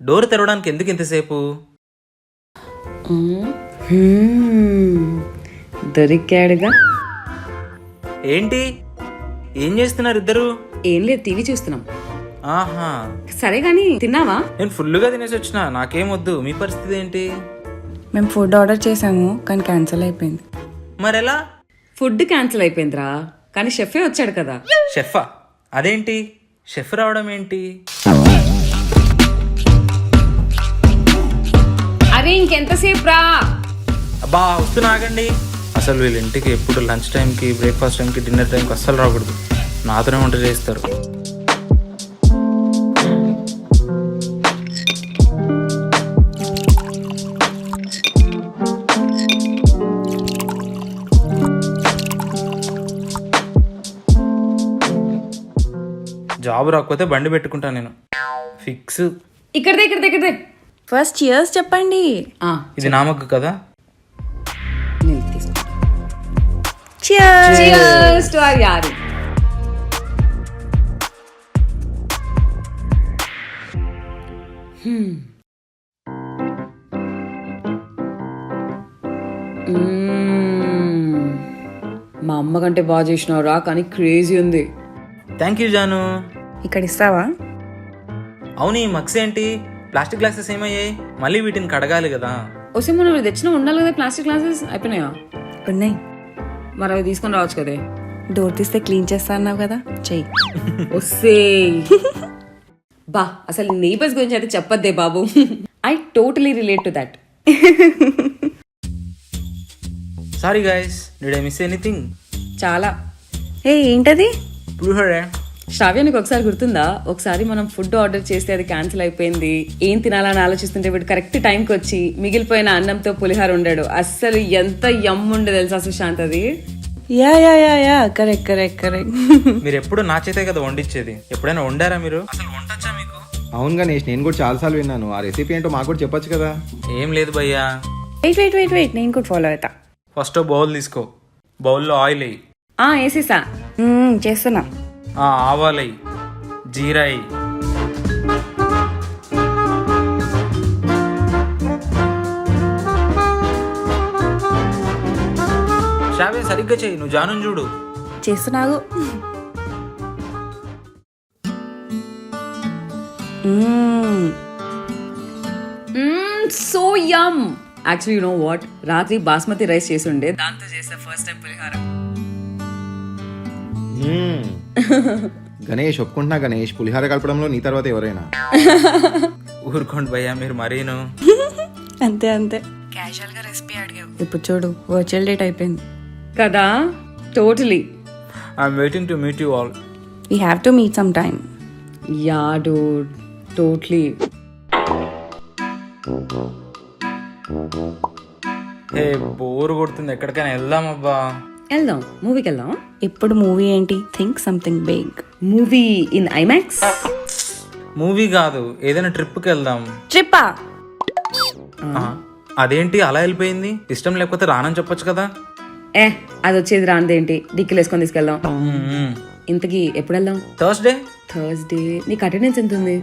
Door తెరవడానికి ఎందుకు ఇంతసేపు? దొరికాడుగా. ఏంటి ఏం చేస్తున్నారు ఇద్దరు? ఏం లేదు, టీవీ చూస్తున్నాం. ఆహా, సరే గాని తిన్నావా? నేను ఫుల్గా తినేసి వచ్చిన, నాకేం వద్దు. మీ పరిస్థితి ఏంటి? మేము ఫుడ్ ఆర్డర్ చేసాము కానీ క్యాన్సిల్ అయిపోయింది. మరెలా? ఫుడ్ క్యాన్సిల్ అయిపోయిందిరా, కానీ షెఫే వచ్చాడు కదా. షెఫా? అదేంటి షెఫ్ రావడం ఏంటి? అరే ఇంకెంతసేపు రా. అబ్బా వస్తున్నా, ఆగండి. అసలు వీళ్ళ ఇంటికి ఎప్పుడు లంచ్ టైంకి, బ్రేక్ఫాస్ట్ టైంకి, డిన్నర్ టైంకి అస్సలు రాకూడదు. నాతోనే వంట చేస్తారు. జాబ్ రాకపోతే బండి పెట్టుకుంటాను నేను, ఫిక్స్. ఇక్కడదే. ఫస్ట్ చియర్స్ చెప్పండి. ఇది నా మగ్గు కదా. Cheers to our yaru. మా అమ్మ కంటే బాగా చేసినావురా, కానీ క్రేజీ ఉంది. Thank you Janu. ఇక్కడ ఇస్తావా? అవును, ఈ మగ్స్ ఏంటి? ప్లాస్టిక్ గ్లాసెస్ ఏమయ్యాయి? మళ్ళీ వీటిని కడగాలి కదా. వస్తే మనం తెచ్చిన ఉండాలి కదా, ప్లాస్టిక్ గ్లాసెస్ అయిపోయినాయా? ఉన్నాయి. మరి అవి తీసుకొని రావచ్చు కదే. డోర్ తీస్తే క్లీన్ చేస్తా అన్నావు కదా, చెయ్యి. వస్తే బా, అసలు నేబర్స్ గురించి అయితే చెప్పద్దే బాబు. I totally relate to that. Sorry guys, did I miss anything? చాలా. ఏంటది? పులిహోర. శ్రావ్యానికి ఒకసారి గుర్తుందా, ఒకసారి మనం ఫుడ్ ఆర్డర్ చేస్తే అది క్యాన్సిల్ అయిపోయింది. ఏం తినాలని ఆలోచిస్తుంటే వీడు కరెక్ట్ టైంకి వచ్చి మిగిలిపోయిన అన్నంతో పులిహార ఉండాడు. అస్సలు ఎంత యమ్ ఉండే తెలుసా సుశాంత్ అది. Yeah correct. మీరు ఎప్పుడు నా చేతే కదా వండించేది, ఎప్పుడైనా వండారా మీరు? అసలు వంటొచ్చా మీకు? అవును గణేష్, నేను కూడా చాలాసార్లు విన్నాను. ఆ రెసిపీ ఏంటో మాకు కూడా చెప్పొచ్చు కదా. ఏం లేదు భయ్యా. వెయిట్ నేను కూడా ఫాలో అవుతా. ఫస్ట్ బౌల్ తీసుకో, బౌల్లో ఆయిల్ వేయి. వేసేసా. చేస్తున్నా. ఆవాలు వేయి, జీరా వేయి, శ్రావ్య సరిగ్గా చెయ్యి, నువ్వు జాను చూడు. చేస్తున్నాగు. So yum. Actually you know what, రాత్రి బాస్మతి రైస్ చేసి ఉండే, దాంతో చేసా ఫస్ట్ టైం పులిహార. గణేష్ ఒప్పుకుంటున్నా. గణేష్, పులిహార కలపడంలో నీ తర్వాత ఎవరైనా? ఊరుకోండి భయ్యా, మీరు మరీను. అంతే క్యాజువల్ గా రెసిపీ అడిగావు, ఇప్పుడు చూడు వర్చువల్ డేట్ అయిపోయింది కదా. Totally. I'm waiting to meet you all. We have to meet some time. Yeah Dude, totally. Hey, bore కొడుతుంది, ఎక్కడికైనా వెళ్దాం. అబ్బా వెళ్దాం, మూవీకి వెళ్దాం. ఇప్పుడు మూవీ ఏంటి? Think something big. Movie in IMAX. Movie కాదు, ఏదైనా ట్రిప్కి వెళ్దాం. ట్రిప్పా? అదేంటి అలా వెళ్ళిపోయింది? ఇష్టం లేకపోతే రానని చెప్పొచ్చు కదా. అది వచ్చేది రానిదేంటి, డిక్కీలు వేసుకొని తీసుకెళ్దాం. ఇంతకీ ఎప్పుడు వెళ్దాం? థర్స్డే. నీకు అటెండెన్స్ ఎంత ఉంది?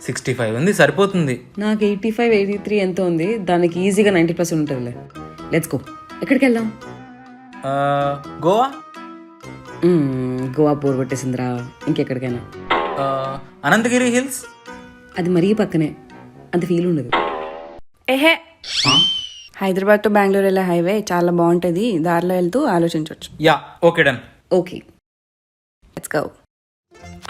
65 ఉంది, సరిపోతుంది. నాకు 85, 83 ఎంత ఉంది. దానికి ఈజీగా 90% ఉంటుందిలే. Let's go. ఎక్కడికి వెళ్దాం? గోవా. గోవా బోర్ కొట్టేసిందిరా, ఇంకెక్కడికైనా. అనంతగిరి హిల్స్. అది మరీ పక్కనే, అంత ఫీల్ ఉండదు. ఏహే, హైదరాబాద్ టు బెంగళూరు వెళ్ళే హైవే చాలా బాగుంటుంది, దారిలో వెళ్తూ ఆలోచించవచ్చు. Yeah, okay done. Okay, let's go.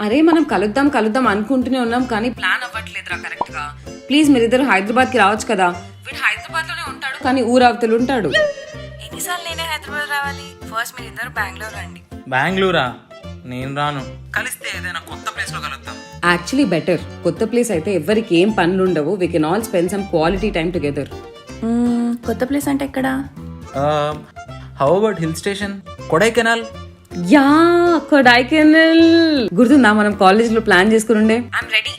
అరే మనం కలుద్దాం అనుకుంటూనే ఉన్నాం, కానీ ప్లాన్ అవ్వట్లేదురా కరెక్ట్ గా. ప్లీజ్ మీరిద్దరు హైదరాబాద్ కి రావచ్చు కదా. వీడు హైదరాబాద్ లోనే ఉంటాడు, కానీ ఊరవతలు ఉంటాడు. ఎన్నిసార్లు నేనే హైదరాబాద్ రావాలి? ఫస్ట్ మీరు ఇద్దరు బెంగళూరు రండి. బెంగళూరా? నేను రాను. కలిస్తే ఏదైనా కొత్త ప్లేస్ లో కలుద్దాం. Actually better. కొత్త ప్లేస్ అయితే ఎవరికి ఏం పనులు ఉండవు. We can all spend some quality time together. కొత్త ప్లేస్ అంటే ఎక్కడ? How about hill station, Kodaikanal? Yeah, Kodaikanal. గుర్తుందా మనం కాలేజ్ లో ప్లాన్ చేసుకుని ఉండే? I'm ready.